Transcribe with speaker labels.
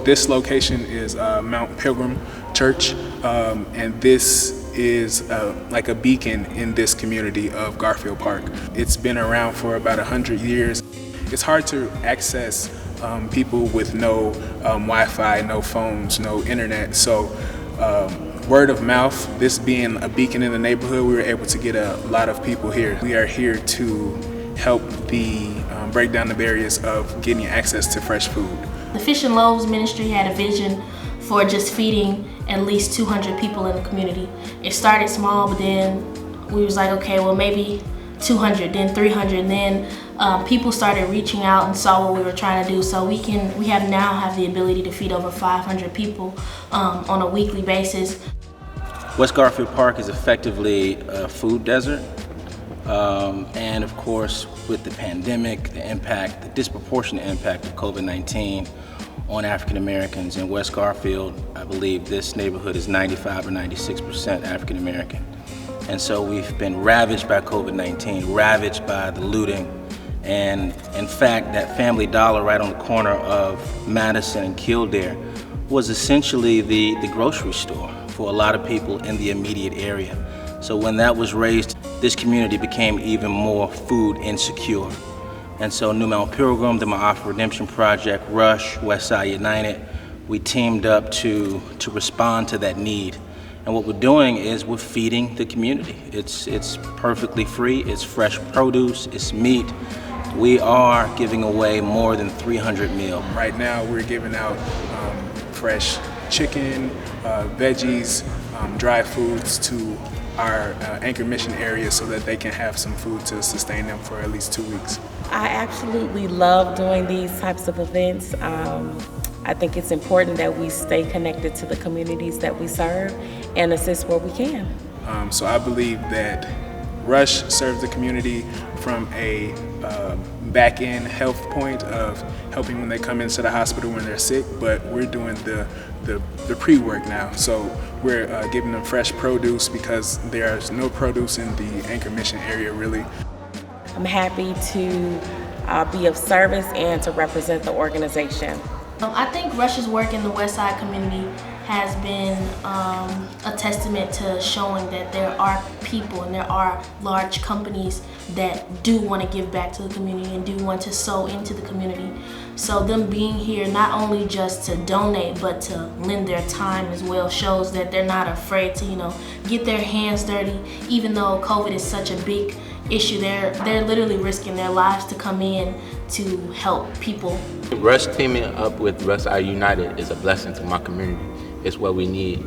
Speaker 1: This location is Mount Pilgrim Church, and this is like a beacon in this community of Garfield Park. It's been around for about 100 years. It's hard to access people with no Wi-Fi, no phones, no internet. So word of mouth, this being a beacon in the neighborhood, we were able to get a lot of people here. We are here to help break down the barriers of getting access to fresh food.
Speaker 2: The Fish and Loaves Ministry had a vision for just feeding at least 200 people in the community. It started small, but then we was like, okay, well maybe 200, then 300, and then people started reaching out and saw what we were trying to do. So we now have the ability to feed over 500 people on a weekly basis.
Speaker 3: West Garfield Park is effectively a food desert. And of course, with the pandemic, the disproportionate impact of COVID-19 on African Americans in West Garfield, I believe this neighborhood is 95 or 96% African American. And so we've been ravaged by COVID-19, ravaged by the looting. And in fact, that Family Dollar right on the corner of Madison and Kildare was essentially the grocery store for a lot of people in the immediate area. So when that was raised, this community became even more food insecure. And so New Mount Pilgrim, the MAAFA Redemption Project, Rush, Westside United, we teamed up to respond to that need. And what we're doing is we're feeding the community. It's perfectly free, it's fresh produce, it's meat. We are giving away more than 300 meals.
Speaker 1: Right now we're giving out fresh chicken, veggies, dry foods to our anchor mission area so that they can have some food to sustain them for at least 2 weeks.
Speaker 4: I absolutely love doing these types of events. I think it's important that we stay connected to the communities that we serve and assist where we can.
Speaker 1: So I believe that Rush serves the community from a back-end health point of helping when they come into the hospital when they're sick, but we're doing the pre-work now. So we're giving them fresh produce because there's no produce in the anchor mission area really.
Speaker 4: I'm happy to be of service and to represent the organization.
Speaker 2: I think Rush's work in the West Side community has been a testament to showing that there are people and there are large companies that do want to give back to the community and do want to sow into the community. So them being here not only just to donate but to lend their time as well shows that they're not afraid to get their hands dirty. Even though COVID is such a big issue, they're literally risking their lives to come in to help people.
Speaker 5: Rush teaming up with Westside United is a blessing to my community. It's what we need.